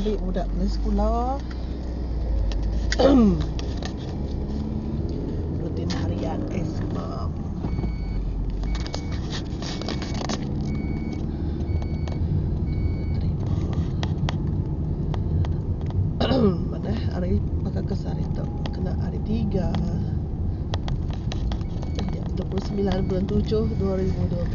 ambil budak dari sekolah. Rutin harian Esmam. Mana hari pakai kesar itu kena hari 3 29 bulan 7 2029.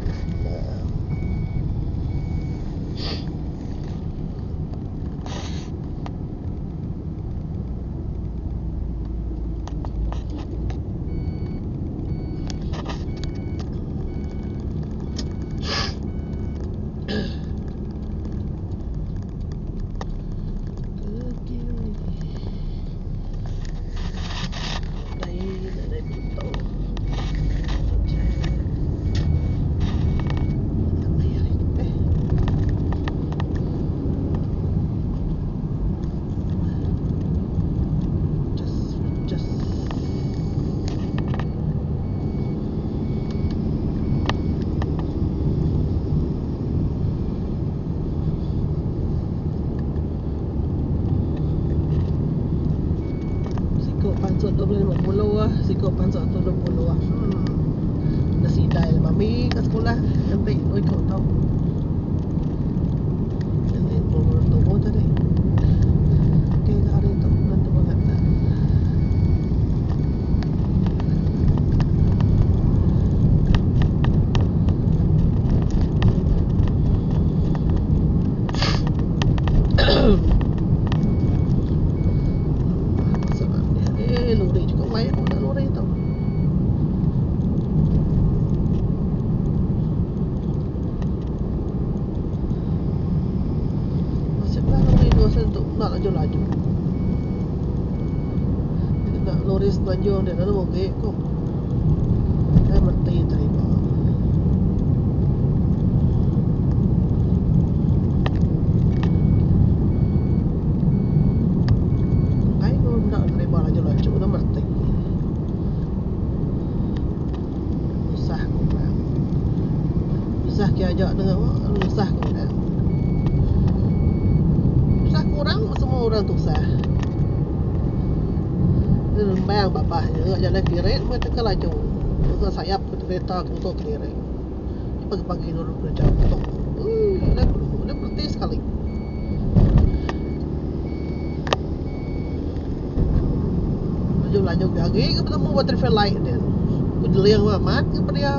Pansot 250 lah. Sikap pansot 20 lah. Nasi dai mami kat sekolah. Nanti ikut tau. Ini nombor tadi. Okey, hari tu nanti banget tak. Lori juga main nak lori tau. Masih lah lori 2 sen tu nak laju-laju. Dia nak lori sepanjang dia nak mogek kok. Saya mesti terima. Susah ke ajak dengan susah kurang. Susah kurang semua orang tu susah. Dia bayang bapaknya jalan kiret mereka tekan laju. Mereka sayap kereta ke motor kiret. Pagi-pagi dulu kerja betul. Dia berhenti sekali. Laju-laju lagi ketemu buat traffic light dia. Aku yang amat ke dia.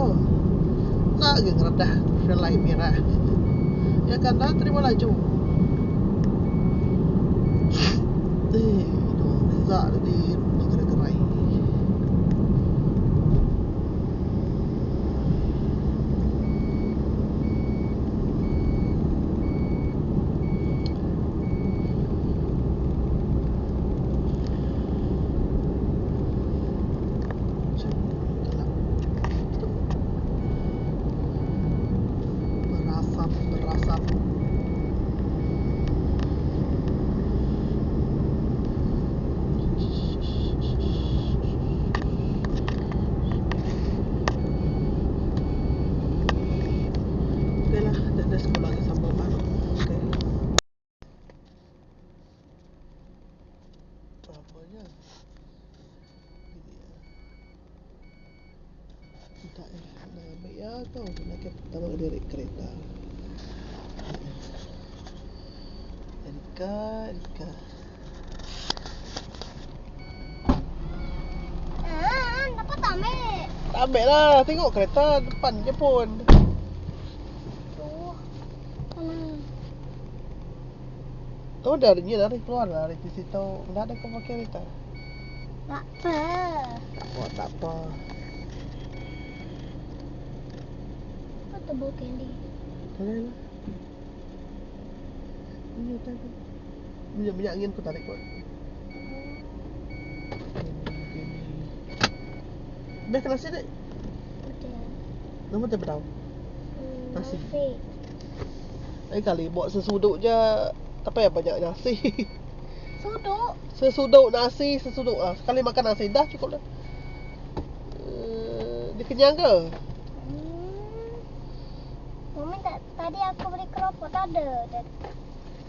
Tak lagi ngeredah traffic light merah. Ya kan dah terima laju. Beza di negara-negara ini. Berasap. Okeylah, dah sekolah lagi sambung baru. Okey. Apanya? Tak nak ya kau nak tahu dari kereta. Erika. Dapat tak ambil? Tak ambil lah, tengok kereta depan je pun. Oh, dari keluar dari situ. Dah ada kau pakai kereta. Tak apa. Tak apa. Apa tu bau candy? Tarik lah. Ini tarik. Minyak angin aku tarik kot. Biar nasi dek. Betul. Nama dia berapa? Nasi. Nasi. Lain kali buat sesuduk je. Tak payah banyak nasi. Suduk. Sesuduk nasi, sesuduk ah. Sekali makan nasi dah cukup dah. Dia kenyang ke? Mami tak, tadi aku beli keropok tak ada.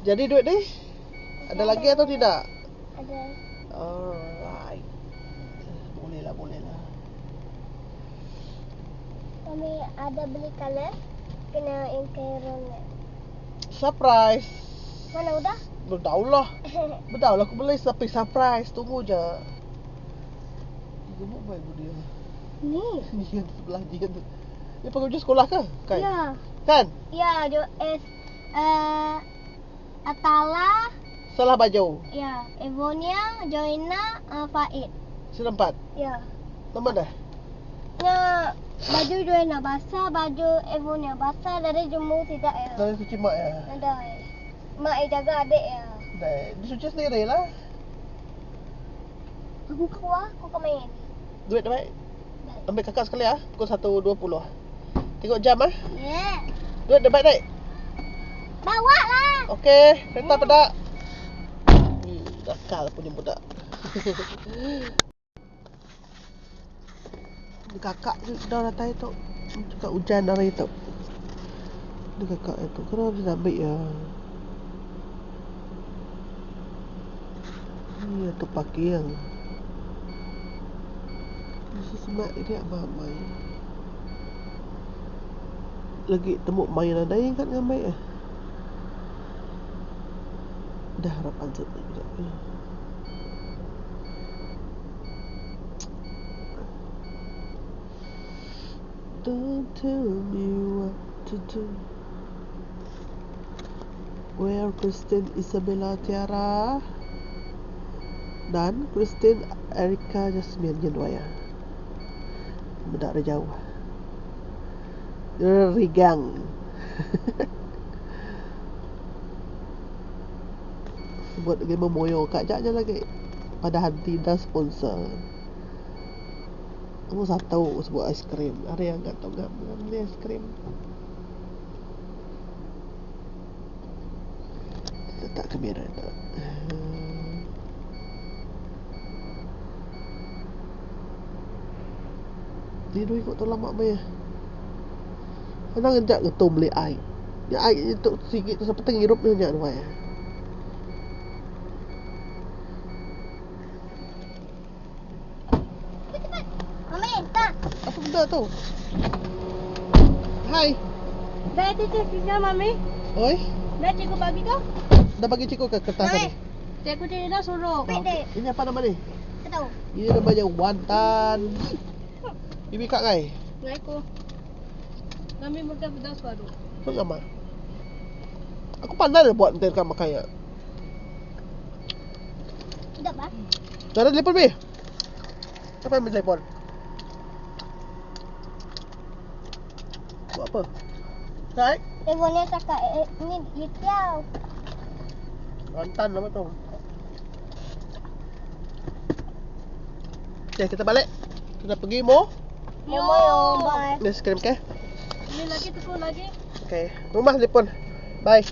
Jadi duit ni? Ada lagi atau tidak? Ada. Alright. Boleh lah. Mami ada beli color. Kena yang kerona. Surprise. Mana udah? Berdaulah aku beli sampai surprise. Tunggu je. Gemuk baik dia. Ni. Dia sebelah dia tu. Dia pergi sekolah ke? Kai? Ya. Kan? Ya, Atala. Salah baju. Ya, Evonia, Joina, Faid. Sudah 4. Ya. Nama dah? Ya, baju Joina basah, baju Evonia basah, dari jemur tidak ya. Dari suci mak ya? Ada. Mak jaga adik ya. Dah. Dia suci sendiri lah. Aku keluar, aku main. Duit dah baik. Ambil kakak sekali ah. Pukul 1.20. Tengok jam ah. Ya. Duit dah baik naik. Bawa lah. Okey, kereta pedak. Nakal punya budak. Ni kakak tu dah datang itu. Cakap hujan hari itu. Ni kakak itu. Kenapa bisa ambil ya? Ni tu pakai yang. Mesti semak dia mamai. Lagi temu main ada yang kat dengan baik ah. Dah harapan sekejap. Don't tell me what to do. Where Kristen Isabella Tiara dan Kristen Erika Jasmine Jenwaya. Bedak dah jauh. Rigang. Buat game memoyo kat jap je lagi. Padahal tidak sponsor. Kamu satu sebut aiskrim. Ada yang tak tahu enggak beli aiskrim. Letak kamera tak. Dia dulu ikut tolong mak bayar. Kadang ngejak getum beli air. Ya air itu sikit tu sampai tengah hirup dia ngejak bayar. Mami, tak. Apa benda tu? Hai. Dah tu tinggal Mami. Oi. Dah cikgu bagi tu. Dah bagi cikgu ke kertas Hai. tadi? Cikgu dia dah suruh. Pek. Ini apa nama ni? Tak tahu. Ini namanya wantan. Bibi kak ngai. Ngai ko. Kami makan pedas baru. Tu nama. Aku pandai dah buat nanti makan ya. Tidak bah. Dah ada telefon Bi? Apa yang ambil telefon? Buat apa? Hai? Telefonnya cakap ni Yitiao. Wantan nama tu. Okay, kita balik. Kita pergi mo. Yo, bye. Ni skrim ke? Ini lagi tukar lagi. Okay. Rumah telefon. Bye.